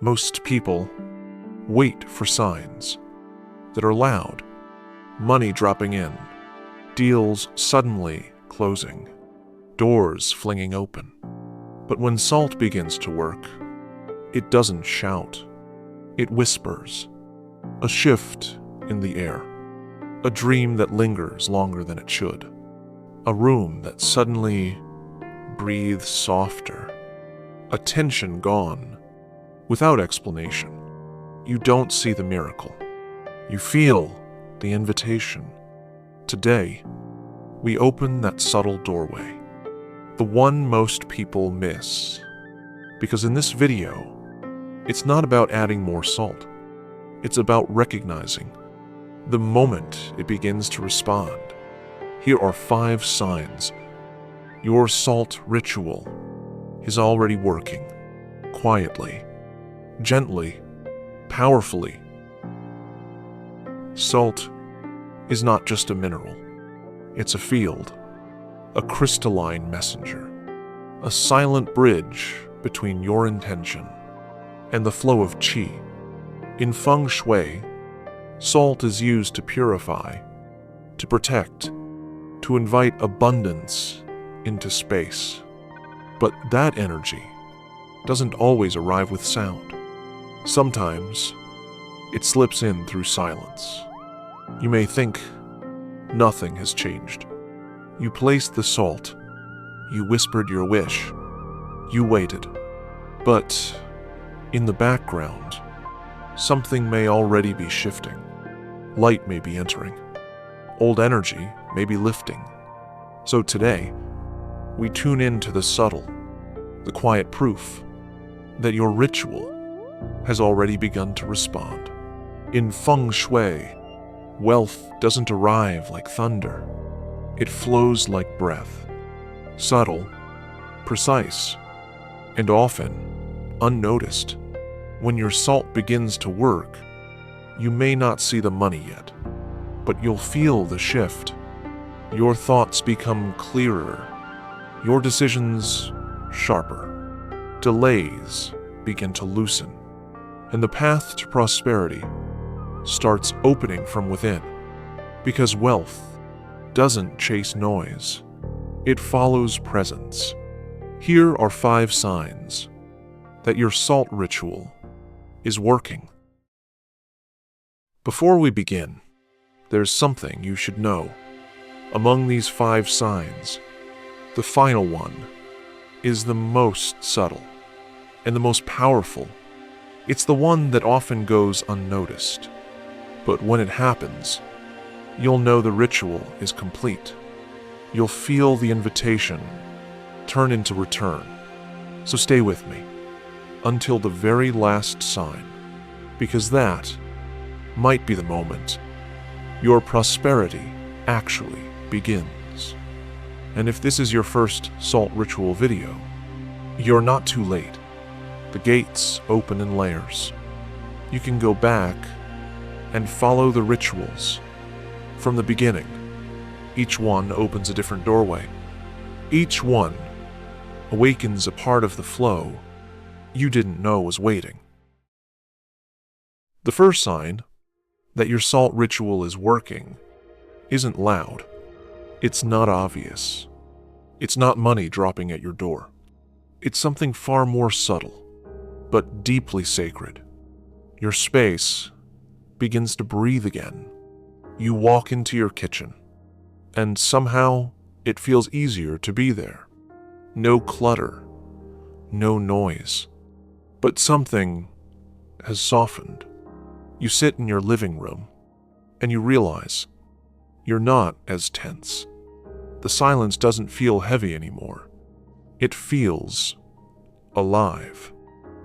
Most people wait for signs that are loud, money dropping in, deals suddenly closing, doors flinging open. But when salt begins to work, it doesn't shout. It whispers. A shift in the air. A dream that lingers longer than it should. A room that suddenly breathes softer. A tension gone, without explanation. You don't see the miracle. You feel the invitation. Today, we open that subtle doorway. The one most people miss. Because in this video, it's not about adding more salt. It's about recognizing the moment it begins to respond. Here are 5 signs your salt ritual is already working. Quietly, gently, powerfully. Salt is not just a mineral. It's a field, a crystalline messenger, a silent bridge between your intention and the flow of qi. In feng shui, salt is used to purify, to protect, to invite abundance into space. But that energy doesn't always arrive with sound. Sometimes it slips in through silence. You may think nothing has changed. You placed the salt. You whispered your wish. You waited. But in the background, something may already be shifting. Light may be entering. Old energy may be lifting. So today, we tune into the subtle, the quiet proof that your ritual has already begun to respond. In feng shui, wealth doesn't arrive like thunder. It flows like breath, subtle, precise, and often unnoticed. When your salt begins to work, you may not see the money yet, but you'll feel the shift. Your thoughts become clearer, your decisions sharper, delays begin to loosen, and the path to prosperity starts opening from within. Because wealth doesn't chase noise, it follows presence. Here are 5 signs that your salt ritual is working. Before we begin, there's something you should know. Among these 5 signs, the final one is the most subtle and the most powerful. It's the one that often goes unnoticed. But when it happens, you'll know the ritual is complete. You'll feel the invitation turn into return. So stay with me until the very last sign, because that might be the moment your prosperity actually begins. And if this is your first salt ritual video, you're not too late. The gates open in layers. You can go back and follow the rituals from the beginning. Each one opens a different doorway. Each one awakens a part of the flow you didn't know was waiting. The first sign that your salt ritual is working isn't loud. It's not obvious. It's not money dropping at your door. It's something far more subtle, but deeply sacred. Your space begins to breathe again. You walk into your kitchen, and somehow it feels easier to be there. No clutter, no noise, but something has softened. You sit in your living room, and you realize you're not as tense. The silence doesn't feel heavy anymore. It feels alive.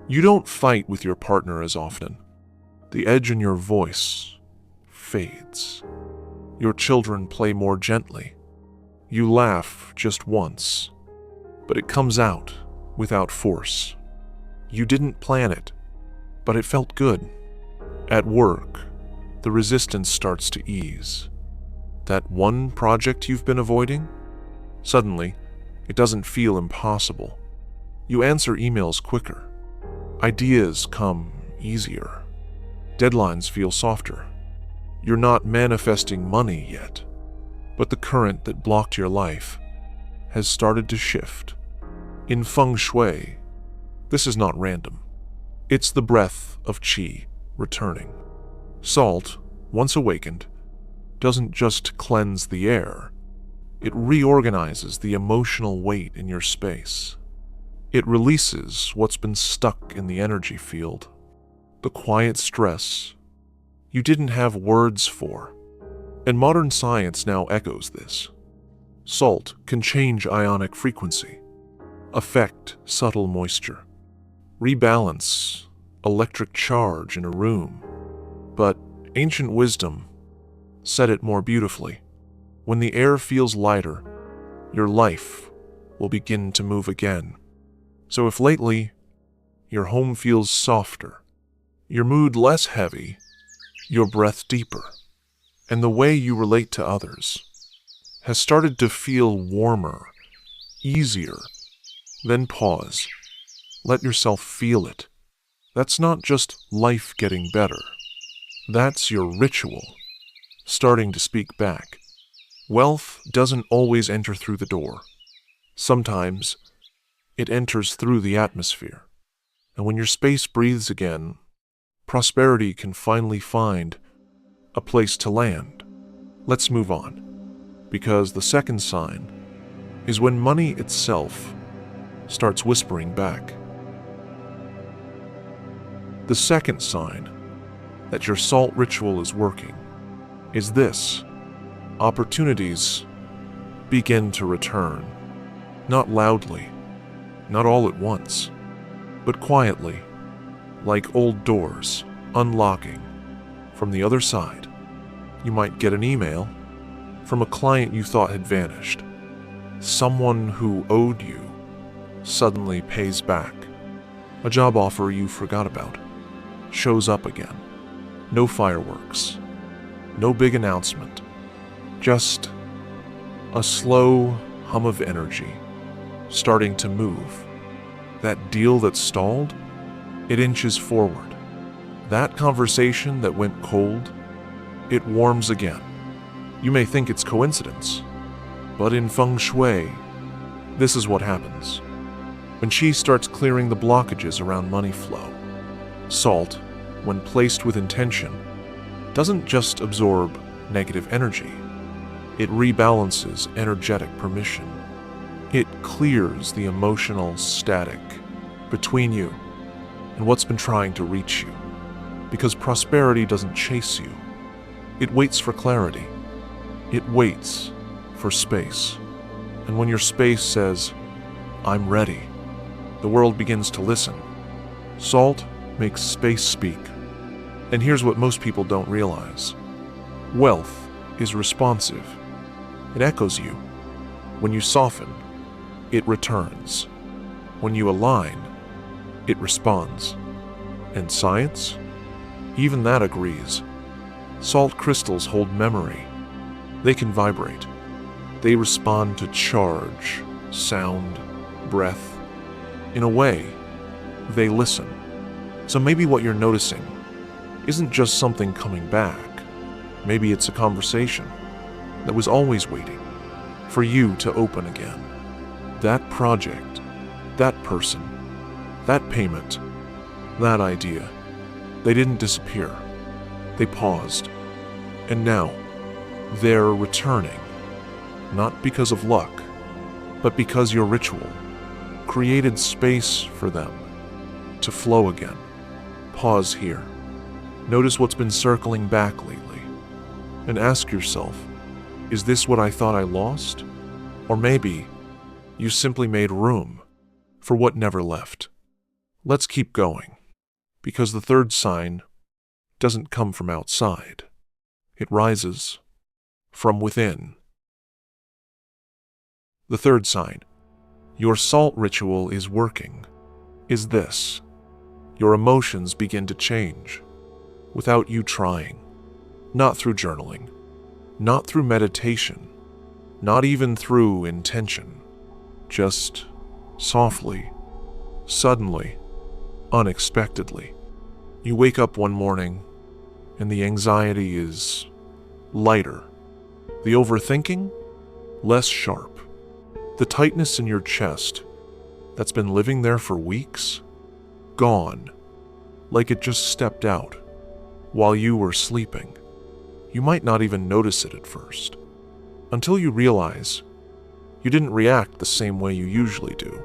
You don't fight with your partner as often. The edge in your voice fades. Your children play more gently. You laugh just once, but it comes out without force. You didn't plan it, but it felt good. At work, the resistance starts to ease. That one project you've been avoiding? Suddenly, it doesn't feel impossible. You answer emails quicker. Ideas come easier. Deadlines feel softer. You're not manifesting money yet, but the current that blocked your life has started to shift. In fengshui, this is not random. It's the breath of qi returning. Salt, once awakened, doesn't just cleanse the air. It reorganizes the emotional weight in your space. It releases what's been stuck in the energy field, the quiet stress you didn't have words for. And modern science now echoes this. Salt can change ionic frequency, affect subtle moisture, rebalance electric charge in a room. But ancient wisdom said it more beautifully. When the air feels lighter, your life will begin to move again. So if lately your home feels softer, your mood less heavy, your breath deeper, and the way you relate to others has started to feel warmer, easier, then pause. Let yourself feel it. That's not just life getting better. That's your ritual starting to speak back. Wealth doesn't always enter through the door. Sometimes it enters through the atmosphere. And when your space breathes again, prosperity can finally find a place to land. Let's move on, because the second sign is when money itself starts whispering back. The second sign that your salt ritual is working is this: opportunities begin to return. Not loudly, not all at once, but quietly, like old doors unlocking. From the other side, you might get an email from a client you thought had vanished. Someone who owed you suddenly pays back. A job offer you forgot about shows up again. No fireworks, no big announcement, just a slow hum of energy starting to move. That deal that stalled, it inches forward. That conversation that went cold, it warms again. You may think it's coincidence, but in feng shui, this is what happens. When qi starts clearing the blockages around money flow, salt, when placed with intention, doesn't just absorb negative energy. It rebalances energetic permission. It clears the emotional static between you and what's been trying to reach you. Because prosperity doesn't chase you. It waits for clarity. It waits for space. And when your space says, "I'm ready," the world begins to listen. Salt makes space speak. And here's what most people don't realize. Wealth is responsive. It echoes you. When you soften, it returns. When you align, it responds. And science? Even that agrees. Salt crystals hold memory. They can vibrate. They respond to charge, sound, breath. In a way, they listen. So maybe what you're noticing isn't just something coming back. Maybe it's a conversation that was always waiting for you to open again. That project, that person, that payment, that idea, they didn't disappear. They paused. And now, they're returning. Not because of luck, but because your ritual created space for them to flow again. Pause here. Notice what's been circling back lately. And ask yourself, is this what I thought I lost? Or maybe you simply made room for what never left. Let's keep going, because the third sign doesn't come from outside. It rises from within. The third sign, your salt ritual is working, is this: your emotions begin to change without you trying. Not through journaling, not through meditation, not even through intention. Just softly, suddenly, unexpectedly. You wake up one morning, and the anxiety is lighter. The overthinking, less sharp. The tightness in your chest that's been living there for weeks, gone, like it just stepped out while you were sleeping. You might not even notice it at first, until you realize you didn't react the same way you usually do.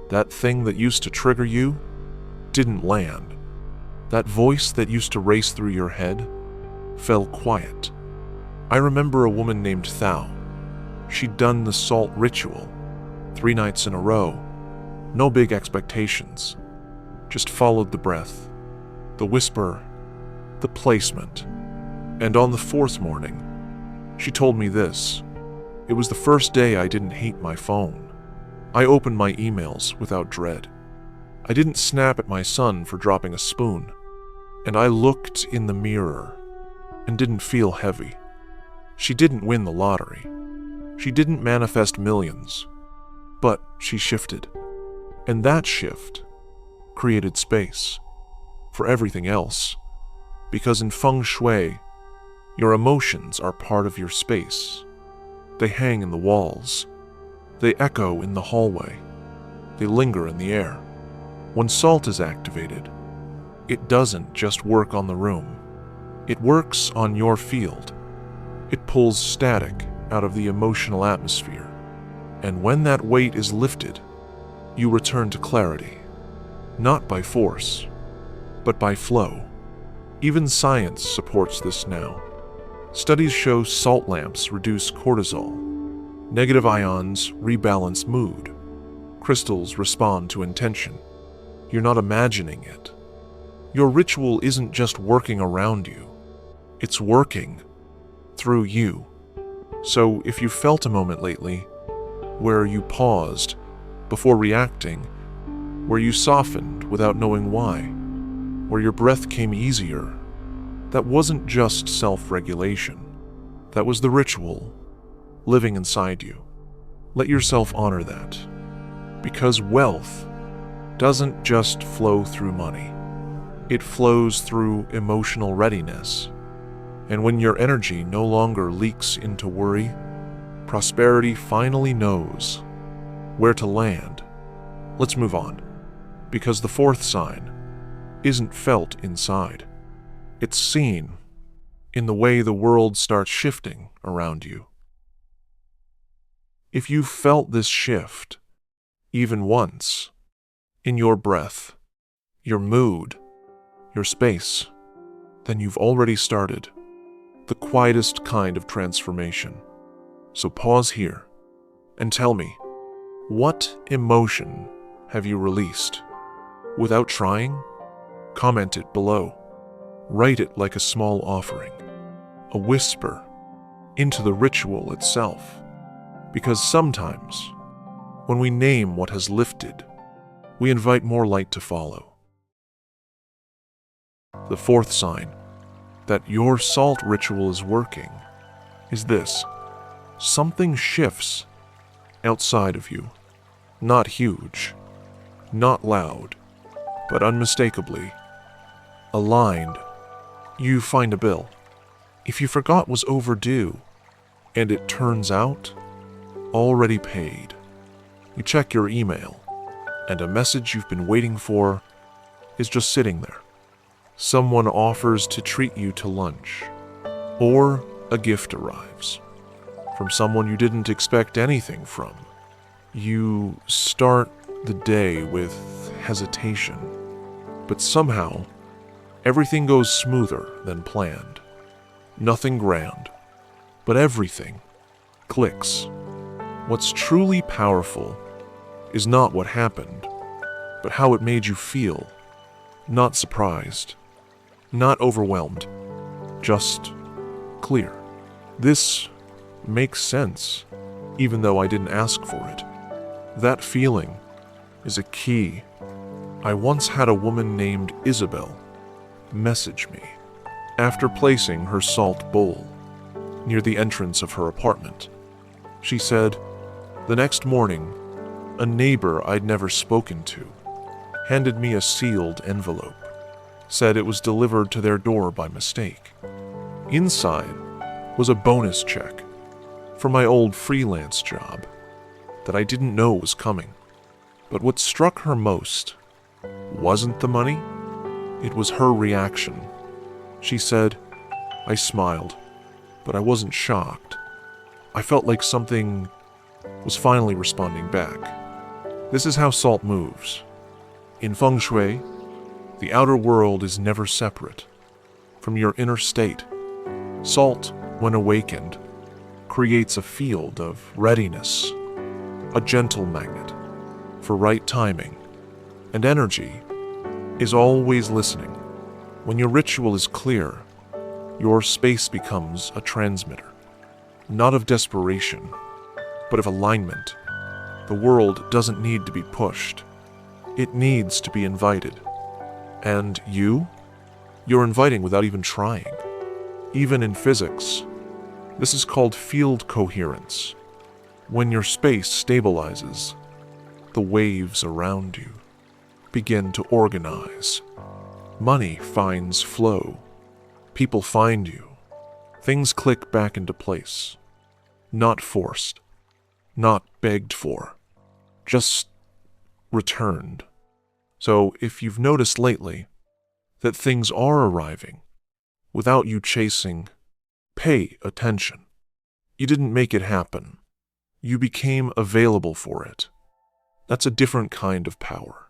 That thing that used to trigger you didn't land. That voice that used to race through your head fell quiet. I remember a woman named Thao. She'd done the salt ritual 3 nights in a row. No big expectations. Just followed the breath, the whisper, the placement. And on the 4th morning, she told me this. It was the first day I didn't hate my phone. I opened my emails without dread. I didn't snap at my son for dropping a spoon. And I looked in the mirror and didn't feel heavy. She didn't win the lottery. She didn't manifest millions. But she shifted. And that shift created space for everything else. Because in feng shui, your emotions are part of your space. They hang in the walls. They echo in the hallway. They linger in the air. When salt is activated, it doesn't just work on the room. It works on your field. It pulls static out of the emotional atmosphere. And when that weight is lifted, you return to clarity. Not by force, but by flow. Even science supports this now. Studies show salt lamps reduce cortisol. Negative ions rebalance mood. Crystals respond to intention. You're not imagining it. Your ritual isn't just working around you. It's working through you. So if you felt a moment lately where you paused before reacting, where you softened without knowing why, where your breath came easier, that wasn't just self-regulation. That was the ritual living inside you. Let yourself honor that. Because wealth doesn't just flow through money. It flows through emotional readiness. And when your energy no longer leaks into worry, prosperity finally knows where to land. Let's move on. Because the 4th sign isn't felt inside. It's seen in the way the world starts shifting around you. If you felt this shift, even once, in your breath, your mood, your space, then you've already started the quietest kind of transformation. So pause here and tell me, what emotion have you released? Without trying, comment it below. Write it like a small offering, a whisper into the ritual itself. Because sometimes, when we name what has lifted, we invite more light to follow. The 4th sign that your salt ritual is working is this. Something shifts outside of you. Not huge, not loud, but unmistakably aligned. You find a bill. If you forgot was overdue, and it turns out already paid. You check your email, and a message you've been waiting for is just sitting there. Someone offers to treat you to lunch, or a gift arrives from someone you didn't expect anything from. You start the day with hesitation, but somehow everything goes smoother than planned. Nothing grand, but everything clicks. What's truly powerful is not what happened, but how it made you feel. Not surprised, not overwhelmed, just clear. This makes sense, even though I didn't ask for it. That feeling is a key. I once had a woman named Isabel message me after placing her salt bowl near the entrance of her apartment. She said, the next morning, a neighbor I'd never spoken to handed me a sealed envelope, said it was delivered to their door by mistake. Inside was a bonus check for my old freelance job that I didn't know was coming. But what struck her most wasn't the money, it was her reaction. She said, I smiled, but I wasn't shocked. I felt like something was finally responding back. This is how salt moves. In fengshui, the outer world is never separate from your inner state. Salt, when awakened, creates a field of readiness, a gentle magnet for right timing, and energy is always listening. When your ritual is clear, your space becomes a transmitter, not of desperation, but of alignment. The world doesn't need to be pushed. It needs to be invited. And you're inviting without even trying. Even in physics, this is called field coherence. When your space stabilizes, the waves around you begin to organize. Money finds flow. People find you. Things click back into place. Not forced. Not begged for. Just returned. So if you've noticed lately that things are arriving without you chasing, pay attention. You didn't make it happen. You became available for it. That's a different kind of power.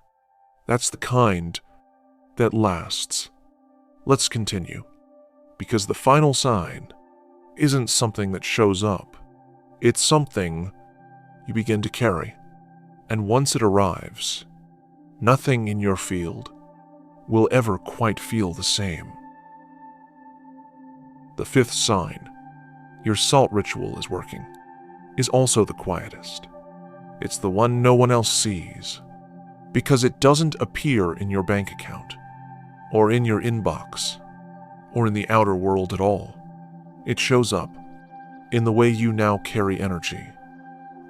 That's the kind that lasts. Let's continue, because the final sign isn't something that shows up. It's something you begin to carry, and once it arrives, nothing in your field will ever quite feel the same. The fifth sign, your salt ritual is working, is also the quietest. It's the one no one else sees, because it doesn't appear in your bank account, or in your inbox, or in the outer world at all. It shows up in the way you now carry energy.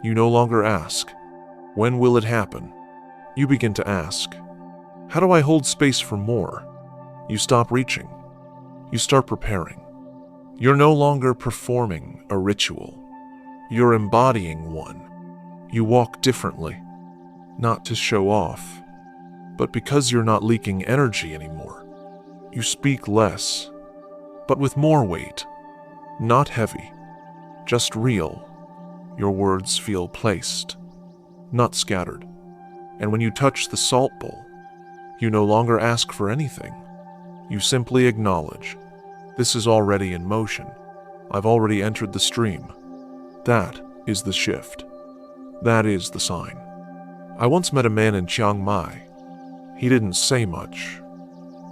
You no longer ask, when will it happen? You begin to ask, how do I hold space for more? You stop reaching. You start preparing. You're no longer performing a ritual. You're embodying one. You walk differently, not to show off, but because you're not leaking energy anymore. You speak less, but with more weight. Not heavy, just real. Your words feel placed, not scattered. And when you touch the salt bowl, you no longer ask for anything. You simply acknowledge, this is already in motion. I've already entered the stream. That is the shift. That is the sign. I once met a man in Chiang Mai. He didn't say much,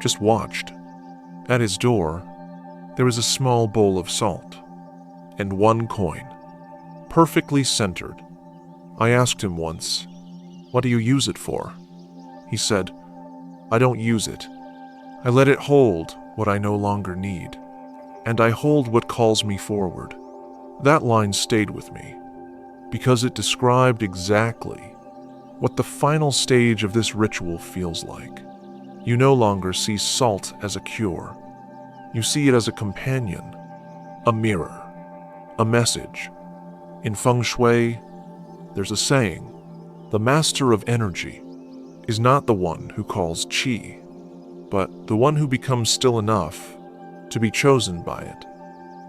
just watched. At his door, there was a small bowl of salt and one coin, perfectly centered. I asked him once, what do you use it for? He said, I don't use it. I let it hold what I no longer need, and I hold what calls me forward. That line stayed with me, because it described exactly what the final stage of this ritual feels like. You no longer see salt as a cure. You see it as a companion, a mirror, a message. In feng shui, there's a saying, the master of energy is not the one who calls qi, but the one who becomes still enough to be chosen by it.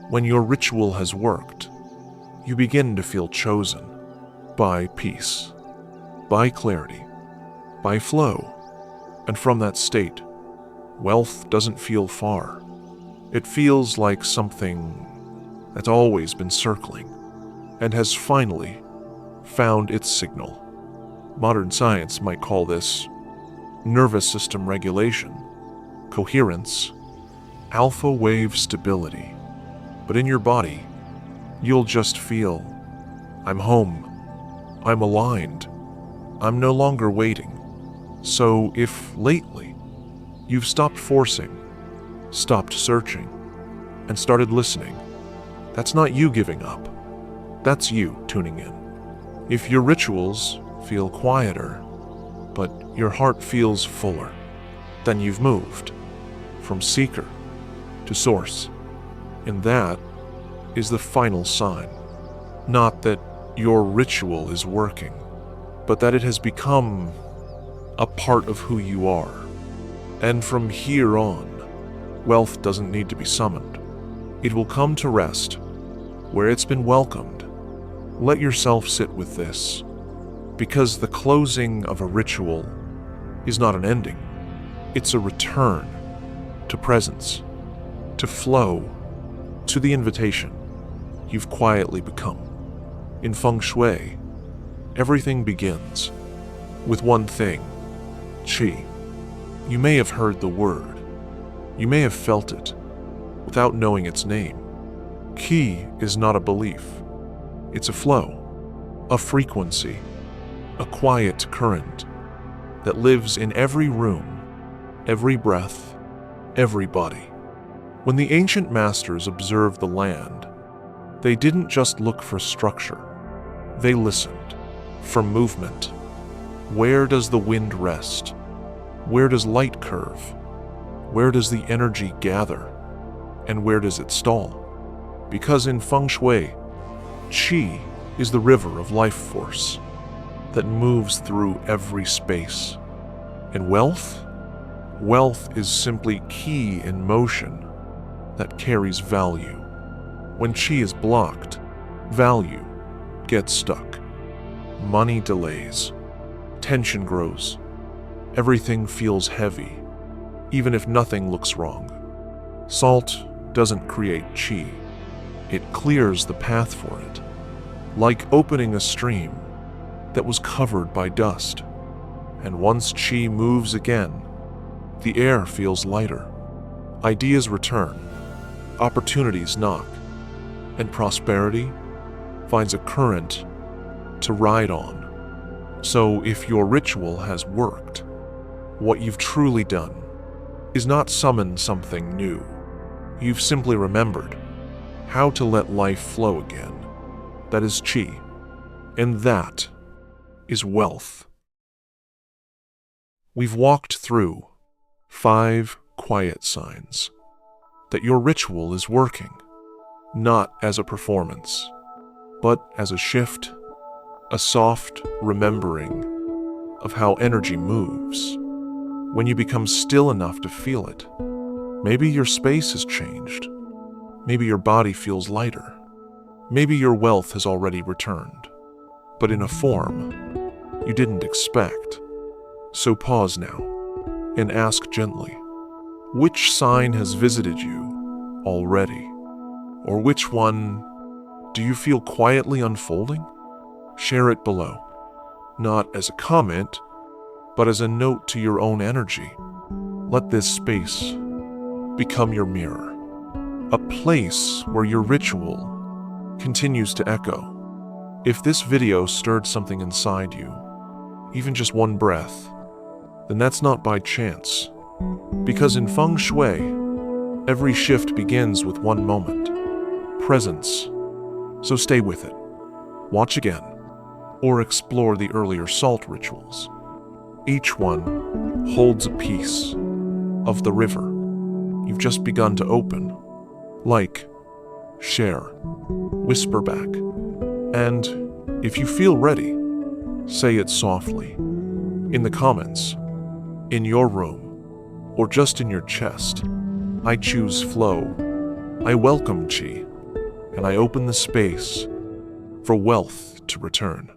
When your ritual has worked, you begin to feel chosen by peace, by clarity, by flow. And from that state, wealth doesn't feel far. It feels like something that's always been circling and has finally found its signal. Modern science might call this nervous system regulation, coherence, alpha wave stability. But in your body, you'll just feel, I'm home, I'm aligned, I'm no longer waiting. So if lately you've stopped forcing, stopped searching, and started listening, that's not you giving up. That's you tuning in. If your rituals feel quieter, but your heart feels fuller. Then you've moved from seeker to source. And that is the final sign. Not that your ritual is working, but that it has become a part of who you are. And from here on, wealth doesn't need to be summoned. It will come to rest where it's been welcomed. Let yourself sit with this, because the closing of a ritual is not an ending. It's a return to presence, to flow, to the invitation you've quietly become. In feng shui, everything begins with one thing: qi. You may have heard the word, you may have felt it, without knowing its name. Qi is not a belief. It's a flow, a frequency, a quiet current that lives in every room, every breath, every body. When the ancient masters observed the land, they didn't just look for structure. They listened for movement. Where does the wind rest? Where does light curve? Where does the energy gather? And where does it stall? Because in feng shui, qi is the river of life force that moves through every space. And wealth? Wealth is simply qi in motion that carries value. When qi is blocked, value gets stuck. Money delays. Tension grows. Everything feels heavy, even if nothing looks wrong. Salt doesn't create qi. It clears the path for it, like opening a stream that was covered by dust. And once qi moves again, the air feels lighter. Ideas return, opportunities knock, and prosperity finds a current to ride on. So if your ritual has worked, what you've truly done is not summon something new. You've simply remembered how to let life flow again. That is qi, and that is wealth. We've walked through 5 quiet signs that your ritual is working, not as a performance, but as a shift, a soft remembering of how energy moves. When you become still enough to feel it, maybe your space has changed. Maybe your body feels lighter. Maybe your wealth has already returned, but in a form you didn't expect. So pause now and ask gently, which sign has visited you already? Or which one do you feel quietly unfolding? Share it below, not as a comment, but as a note to your own energy. Let this space become your mirror, a place where your ritual continues to echo. If this video stirred something inside you, even just one breath, then that's not by chance. Because in feng shui, every shift begins with one moment, presence. So stay with it, watch again, or explore the earlier salt rituals. Each one holds a piece of the river you've just begun to open. Like, share, whisper back, and if you feel ready, say it softly, in the comments, in your room, or just in your chest. I choose flow, I welcome qi, and I open the space for wealth to return.